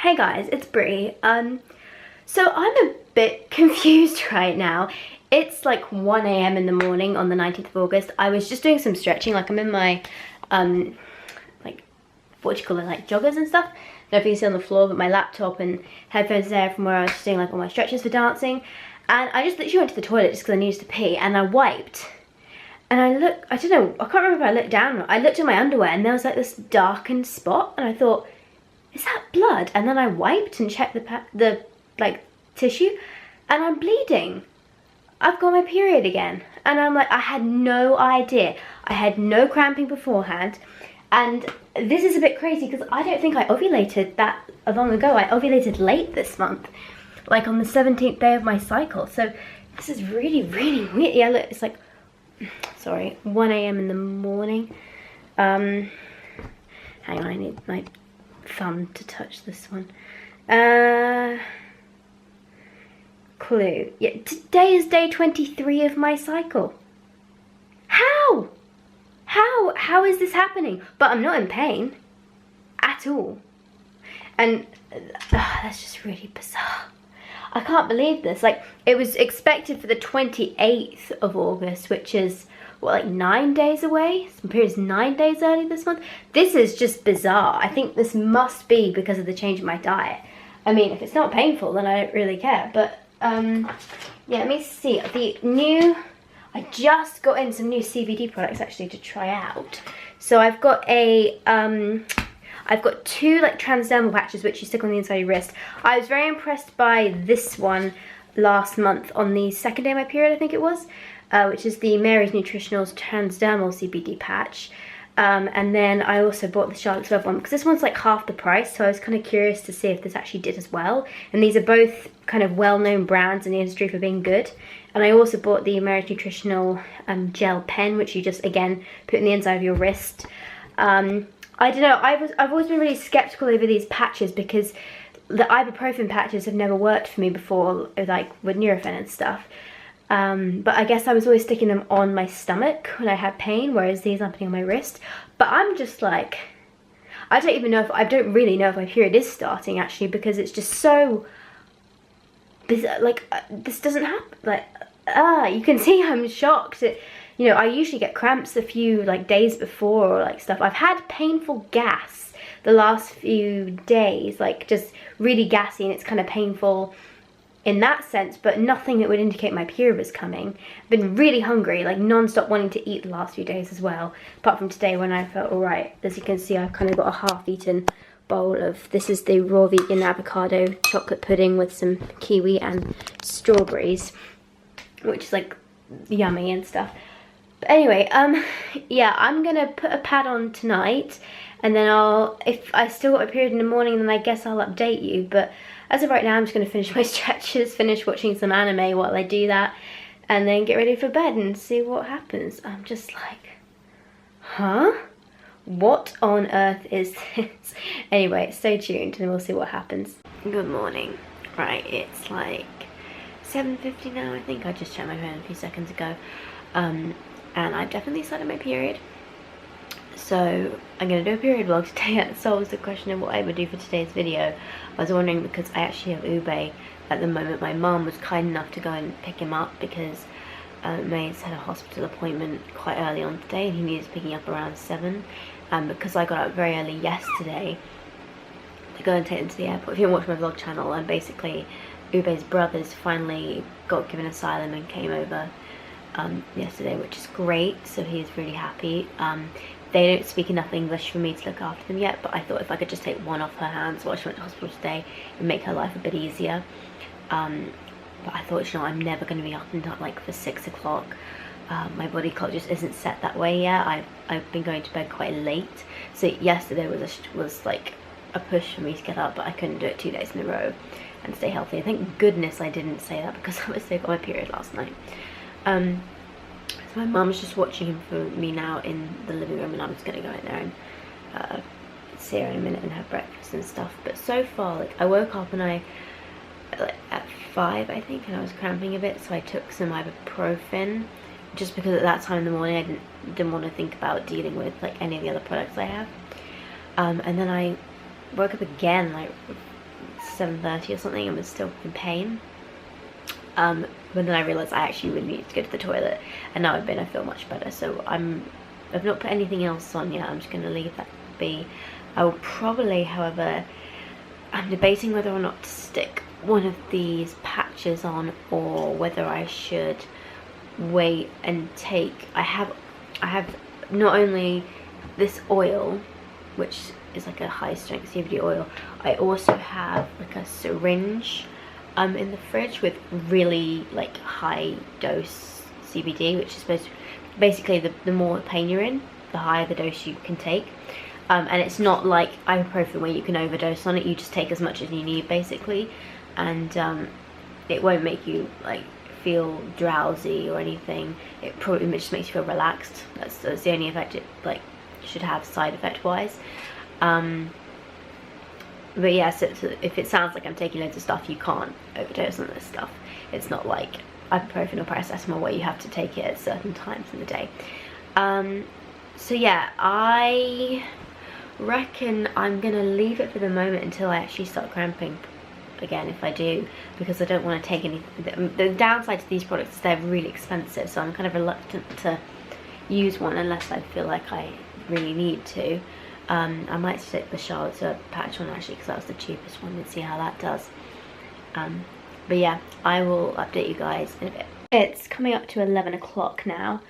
Hey guys, it's Brie. So I'm a bit confused right now. It's like 1 AM in the morning on the 19th of August. I was just doing some stretching, like I'm in my, like, what do you call it, like joggers and stuff. I don't know if you can see on the floor, but my laptop and headphones are there from where I was just doing like all my stretches for dancing. And I just literally went to the toilet just because I needed to pee, and I wiped. And I don't know, I can't remember if I looked down or I looked at my underwear and there was like this darkened spot, and I thought, is that blood? And then I wiped and checked the like tissue, and I'm bleeding. I've got my period again. And I'm like, I had no idea. I had no cramping beforehand. And this is a bit crazy because I don't think I ovulated that long ago. I ovulated late this month, like on the 17th day of my cycle. So this is really, really weird. Yeah, look, it's like, sorry, 1 AM in the morning. Hang on, I need my thumb to touch this one. Clue. Yeah, today is day 23 of my cycle. How? How is this happening? But I'm not in pain at all. And that's just really bizarre. I can't believe this. Like, it was expected for the 28th of August, which is, what, like 9 days away? Some period's 9 days early this month. This is just bizarre. I think this must be because of the change in my diet. I mean, if it's not painful, then I don't really care. But, yeah, let me see. I just got in some new CBD products, actually, to try out. So I've got I've got two like transdermal patches which you stick on the inside of your wrist. I was very impressed by this one last month on the second day of my period, I think it was, which is the Mary's Nutritionals transdermal CBD patch. And then I also bought the Charlotte's Web one because this one's like half the price, so I was kind of curious to see if this actually did as well. And these are both kind of well-known brands in the industry for being good. And I also bought the Mary's Nutritional gel pen, which you just, again, put in the inside of your wrist. I don't know, I've always been really skeptical over these patches because the ibuprofen patches have never worked for me before, like with Nurofen and stuff. But I guess I was always sticking them on my stomach when I had pain, whereas these I'm putting on my wrist. But I'm just like, I don't really know if my period is starting actually, because it's just so bizarre. Like, this doesn't happen. Like, you can see I'm shocked. You know, I usually get cramps a few like days before or like stuff. I've had painful gas the last few days, like just really gassy, and it's kind of painful in that sense, but nothing that would indicate my period was coming. I've been really hungry, like non-stop wanting to eat the last few days as well, apart from today when I felt alright. As you can see, I've kind of got a half-eaten bowl of, this is the raw vegan avocado chocolate pudding with some kiwi and strawberries, which is like yummy and stuff. But anyway, yeah, I'm gonna put a pad on tonight, and then if I still got a period in the morning, then I guess I'll update you. But as of right now, I'm just gonna finish my stretches, finish watching some anime while I do that, and then get ready for bed and see what happens. I'm just like, huh? What on earth is this? Anyway, stay tuned and we'll see what happens. Good morning. Right, it's like 7:50 now, I think. I just checked my phone a few seconds ago. And I've definitely started my period. So I'm going to do a period vlog today. That solves the question of what I would do for today's video. I was wondering because I actually have Ube at the moment. My mum was kind enough to go and pick him up because May's had a hospital appointment quite early on today and he needs picking up around 7. And because I got up very early yesterday to go and take him to the airport. If you haven't watched my vlog channel, and basically Ube's brothers finally got given asylum and came over yesterday, which is great, so he's really happy. They don't speak enough English for me to look after them yet, but I thought if I could just take one off her hands while she went to hospital today, it would make her life a bit easier. But I thought, you know, I'm never going to be up until like for 6 o'clock. My body clock just isn't set that way yet. I've been going to bed quite late, so yesterday was like a push for me to get up, but I couldn't do it 2 days in a row and stay healthy. Thank goodness I didn't say that because I was sick on my period last night. So my mum's just watching him for me now in the living room, and I'm just gonna go in there and see her in a minute and have breakfast and stuff. But so far, like, I woke up and like at 5 I think, and I was cramping a bit, so I took some ibuprofen just because at that time in the morning I didn't want to think about dealing with like any of the other products I have. And then I woke up again like 7:30 or something and was still in pain. But then I realised I actually really needed to go to the toilet, and now I've been, I feel much better. So I've not put anything else on yet. I'm just going to leave that be. I will probably, however, I'm debating whether or not to stick one of these patches on, or whether I should wait and take, I have not only this oil, which is like a high strength CBD oil, I also have like a syringe in the fridge with really like high dose CBD, which is supposed to, basically the more pain you're in, the higher the dose you can take. And it's not like ibuprofen where you can overdose on it. You just take as much as you need basically, and it won't make you like feel drowsy or anything. It probably just makes you feel relaxed. That's the only effect it like should have side effect wise. But yeah, so if it sounds like I'm taking loads of stuff, you can't overdose on this stuff. It's not like ibuprofen or paracetamol where you have to take it at certain times in the day. So yeah, I reckon I'm gonna leave it for the moment until I actually start cramping again, if I do, because I don't want to take any. The downside to these products is they're really expensive, so I'm kind of reluctant to use one unless I feel like I really need to. I might stick the Charlotte's Web patch one actually, because that was the cheapest one, and see how that does. But yeah, I will update you guys in a bit. It's coming up to 11 o'clock now.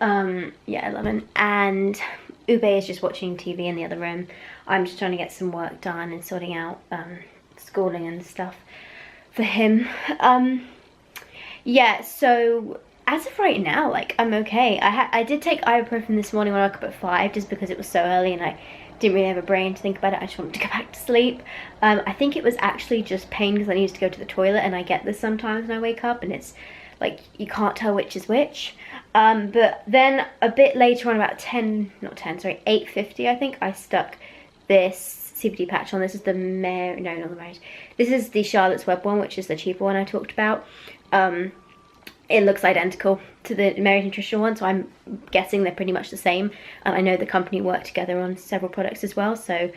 Yeah, 11, and Ube is just watching TV in the other room. I'm just trying to get some work done and sorting out schooling and stuff for him. Yeah, so as of right now, like, I'm okay. I did take ibuprofen this morning when I woke up at 5, just because it was so early and I didn't really have a brain to think about it. I just wanted to go back to sleep. I think it was actually just pain because I needed to go to the toilet, and I get this sometimes when I wake up, and it's like you can't tell which is which. But then a bit later on, about 8:50 I think, I stuck this CBD patch on. This is the this is the Charlotte's Web one, which is the cheaper one I talked about. It looks identical to the Mary's Nutritional one, so I'm guessing they're pretty much the same. I know the company worked together on several products as well, so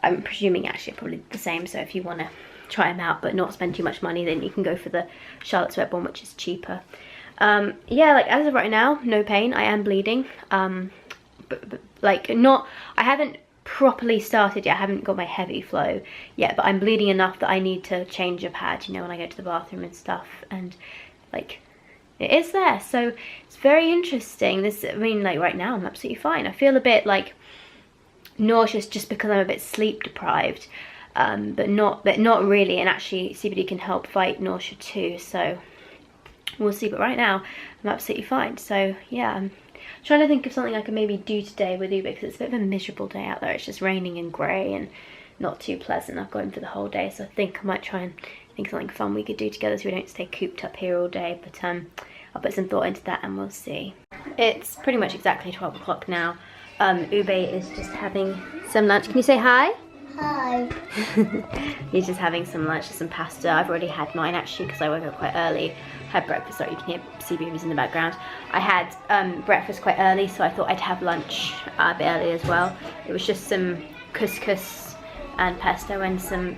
I'm presuming actually probably the same. So if you want to try them out but not spend too much money, then you can go for the Charlotte's Web one, which is cheaper. Yeah, like as of right now, no pain. I am bleeding, but like not, I haven't properly started yet. I haven't got my heavy flow yet, but I'm bleeding enough that I need to change a pad, you know, when I go to the bathroom and stuff, and like it is there. So it's very interesting. This, I mean, like right now I'm absolutely fine. I feel a bit like nauseous just because I'm a bit sleep deprived, but not really, and actually CBD can help fight nausea too, so we'll see. But right now I'm absolutely fine. So yeah, I'm trying to think of something I can maybe do today with you, because it's a bit of a miserable day out there. It's just raining and grey and not too pleasant. I've got him for the whole day, so I think I might try and think of something fun we could do together so we don't stay cooped up here all day. But I'll put some thought into that and we'll see. It's pretty much exactly 12 o'clock now. Ube is just having some lunch. Can you say hi? Hi. He's just having some lunch with some pasta. I've already had mine actually because I woke up quite early. Had breakfast. Sorry, you can hear sea babies in the background. I had breakfast quite early, so I thought I'd have lunch a bit early as well. It was just some couscous and pesto and some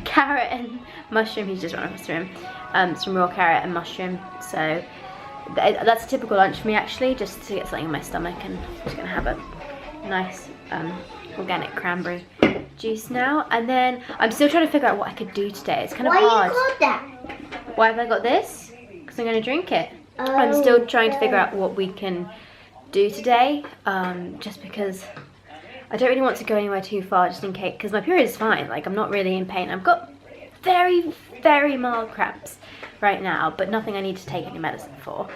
carrot and mushroom. He's just run across the room. Some raw carrot and mushroom. So that's a typical lunch for me actually, just to get something in my stomach. And I'm just gonna have a nice organic cranberry juice now, and then I'm still trying to figure out what I could do today. It's kind of hard. Why you got that? Why have I got this? Because I'm going to drink it. I'm still trying to figure out what we can do today, just because I don't really want to go anywhere too far, just in case, because my period is fine. Like, I'm not really in pain. I've got very, very mild cramps right now, but nothing I need to take any medicine for.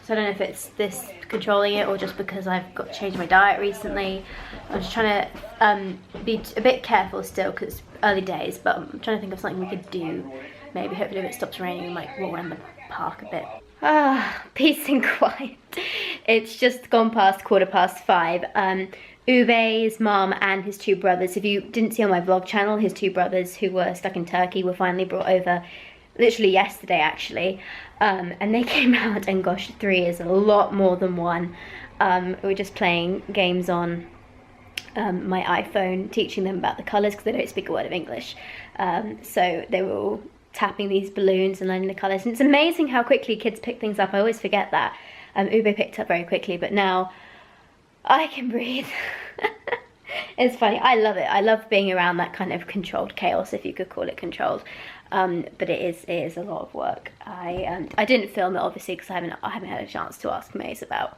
So I don't know if it's this controlling it or just because I've got to change my diet recently. I'm just trying to be a bit careful still because it's early days, but I'm trying to think of something we could do. Maybe hopefully if it stops raining we might walk around the park a bit. Peace and quiet. It's just gone past 5:15. Ube's mom and his two brothers, if you didn't see on my vlog channel, his two brothers who were stuck in Turkey were finally brought over literally yesterday actually, and they came out, and gosh, 3 is a lot more than 1. We were just playing games on my iPhone, teaching them about the colours because they don't speak a word of English. So they were all tapping these balloons and learning the colours. And it's amazing how quickly kids pick things up. I always forget that. Ube picked up very quickly, but now I can breathe. It's funny. I love it. I love being around that kind of controlled chaos, if you could call it controlled. But it is a lot of work. I didn't film it obviously because I haven't had a chance to ask Maze about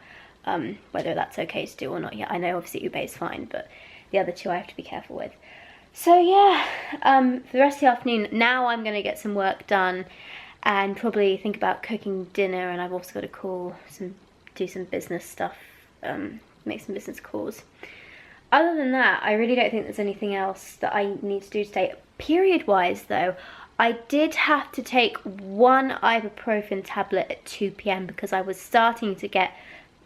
whether that's okay to do or not yet. I know obviously Ube's fine, but the other two I have to be careful with. So yeah, for the rest of the afternoon, now I'm going to get some work done and probably think about cooking dinner, and I've also got to do some business stuff, make some business calls. Other than that, I really don't think there's anything else that I need to do today. Period-wise though, I did have to take one ibuprofen tablet at 2 p.m. because I was starting to get,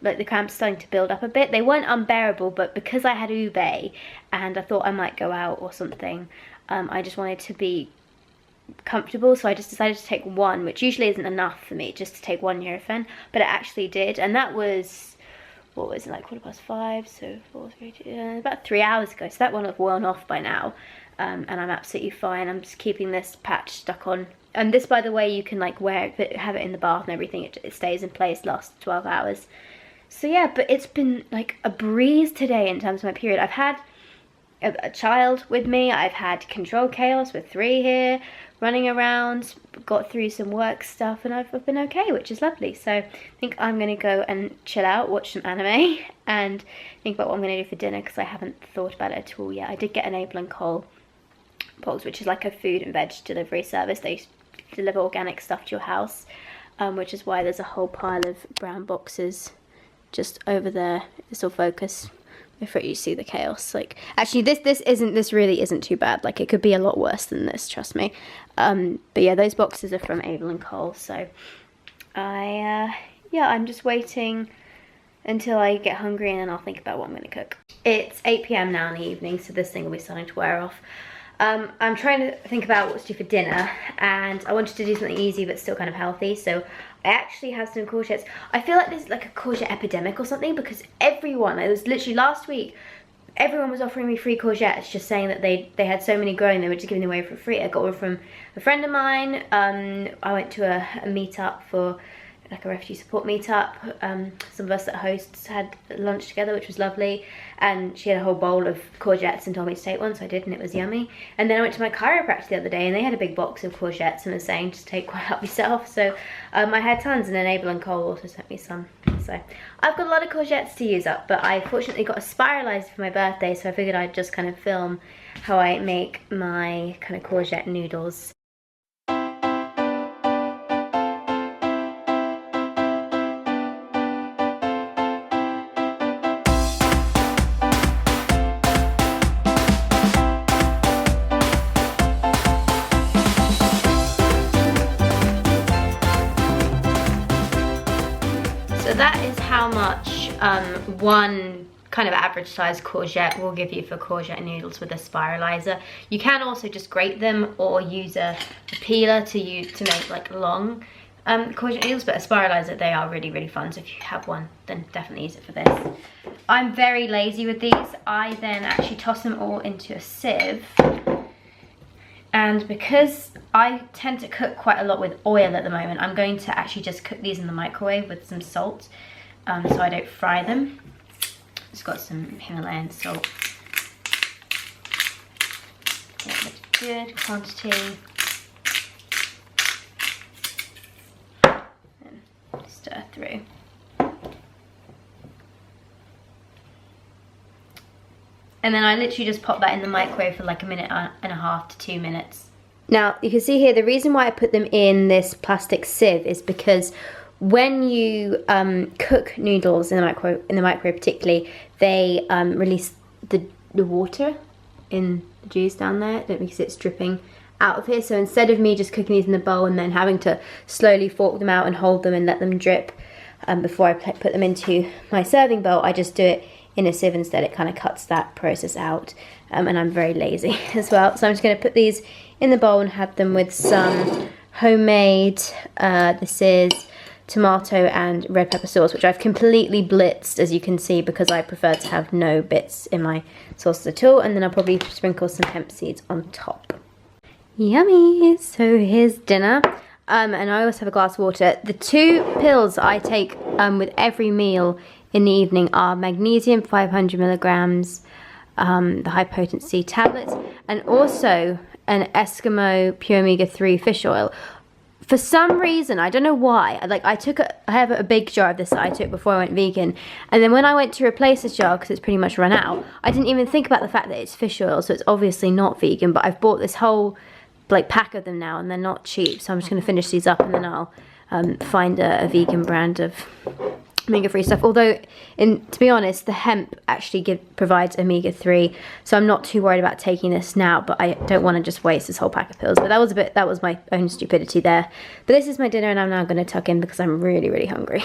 like, the cramps starting to build up a bit. They weren't unbearable, but because I had Ube and I thought I might go out or something, I just wanted to be comfortable, so I just decided to take one, which usually isn't enough for me, just to take one Nurofen, but it actually did, and that was, what was it, like 5:15, so 4, 3, 2, about 3 hours ago, so that one have worn off by now, and I'm absolutely fine. I'm just keeping this patch stuck on, and this, by the way, you can like wear it, have it in the bath and everything, it stays in place, lasts 12 hours. So yeah, but it's been like a breeze today in terms of my period. I've had a child with me, I've had controlled chaos with 3 here, running around, got through some work stuff, and I've been okay, which is lovely. So I think I'm going to go and chill out, watch some anime, and think about what I'm going to do for dinner, because I haven't thought about it at all yet. I did get an Abel and Cole box, which is like a food and veg delivery service. They deliver organic stuff to your house, which is why there's a whole pile of brown boxes just over there. This will focus if you see the chaos. Like, actually this really isn't too bad. Like, it could be a lot worse than this, trust me. But yeah, those boxes are from Abel and Cole. So I'm just waiting until I get hungry, and then I'll think about what I'm going to cook. It's 8 p.m. now in the evening, so this thing will be starting to wear off. I'm trying to think about what to do for dinner, and I wanted to do something easy but still kind of healthy, so I actually have some courgettes. I feel like there's like a courgette epidemic or something, because everyone, it was literally last week, everyone was offering me free courgettes, just saying that they had so many growing, they were just giving them away for free. I got one from a friend of mine. I went to a meet-up for like a refugee support meetup. Some of us that hosts had lunch together, which was lovely, and she had a whole bowl of courgettes and told me to take one, so I did, and it was yummy. And then I went to my chiropractor the other day, and they had a big box of courgettes and was saying just take one up yourself. So I had tons, and then Abel and Cole also sent me some. So I've got a lot of courgettes to use up, but I fortunately got a spiralizer for my birthday, so I figured I'd just kind of film how I make my kind of courgette noodles. So that is how much one kind of average size courgette will give you for courgette noodles with a spiralizer. You can also just grate them or use a peeler to make like long courgette noodles, but a spiralizer, they are really, really fun. So if you have one, then definitely use it for this. I'm very lazy with these. I then actually toss them all into a sieve. And because I tend to cook quite a lot with oil at the moment, I'm going to actually just cook these in the microwave with some salt, so I don't fry them. It's got some Himalayan salt. Yeah, that's good quantity. And stir through. And then I literally just pop that in the microwave for like 1.5 minutes to 2 minutes. Now, you can see here, the reason why I put them in this plastic sieve is because when you cook noodles in the microwave particularly, they release the water in the juice down there, because it's dripping out of here. So instead of me just cooking these in the bowl and then having to slowly fork them out and hold them and let them drip before I put them into my serving bowl, I just do it in a sieve instead. It kind of cuts that process out, and I'm very lazy as well. So I'm just going to put these in the bowl and have them with some homemade, this is tomato and red pepper sauce, which I've completely blitzed, as you can see, because I prefer to have no bits in my sauces at all. And then I'll probably sprinkle some hemp seeds on top. Yummy! So here's dinner. And I also have a glass of water. The 2 pills I take with every meal in the evening are magnesium 500 milligrams, the high potency tablets, and also an Eskimo pure omega-3 fish oil. For some reason, I don't know why, I have a big jar of this that I took before I went vegan, and then when I went to replace this jar, because it's pretty much run out, I didn't even think about the fact that it's fish oil, so it's obviously not vegan, but I've bought this whole pack of them now, and they're not cheap, so I'm just going to finish these up, and then I'll find a vegan brand of omega-3 stuff. Although, to be honest, the hemp actually provides omega-3, so I'm not too worried about taking this now, but I don't want to just waste this whole pack of pills. But that was my own stupidity there. But this is my dinner, and I'm now going to tuck in because I'm really, really hungry.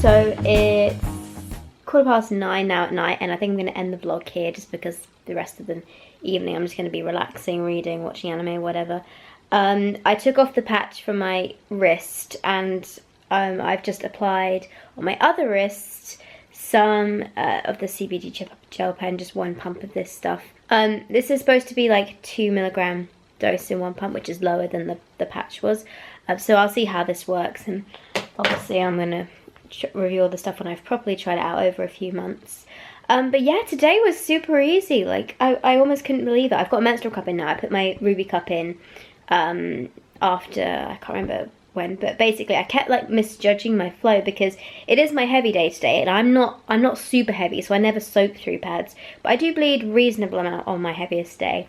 So it's 9:15 now at night, and I think I'm going to end the vlog here just because the rest of the evening I'm just going to be relaxing, reading, watching anime, whatever. I took off the patch from my wrist, and I've just applied on my other wrist some of the CBD gel pen, just 1 pump of this stuff. This is supposed to be like 2 milligram dose in 1 pump, which is lower than the patch was. So I'll see how this works, and obviously I'm going to review all the stuff when I've properly tried it out over a few months. But yeah, today was super easy. Like, I almost couldn't believe it. I've got a menstrual cup in now. I put my ruby cup in after, I can't remember when, but basically I kept like misjudging my flow because it is my heavy day today, and I'm not super heavy, so I never soak through pads, but I do bleed reasonable amount on my heaviest day.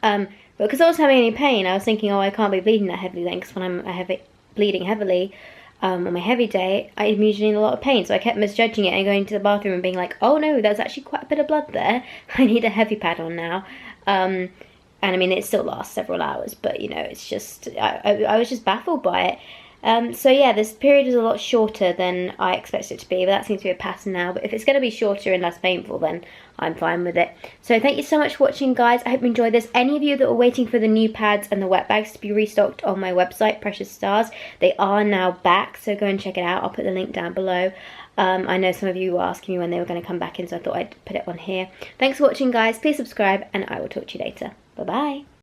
But because I wasn't having any pain, I was thinking, oh, I can't be bleeding that heavily then, because when I'm bleeding heavily on my heavy day, I'm usually in a lot of pain. So I kept misjudging it and going to the bathroom and being like, oh no, there's actually quite a bit of blood there. I need a heavy pad on now. And I mean, it still lasts several hours, but you know, it's just, I was just baffled by it. So yeah, this period is a lot shorter than I expected it to be, but that seems to be a pattern now. But if it's going to be shorter and less painful, then I'm fine with it. So thank you so much for watching, guys. I hope you enjoyed this. Any of you that were waiting for the new pads and the wet bags to be restocked on my website, Precious Stars, they are now back, so go and check it out. I'll put the link down below. I know some of you were asking me when they were going to come back in, so I thought I'd put it on here. Thanks for watching, guys. Please subscribe, and I will talk to you later. Bye-bye.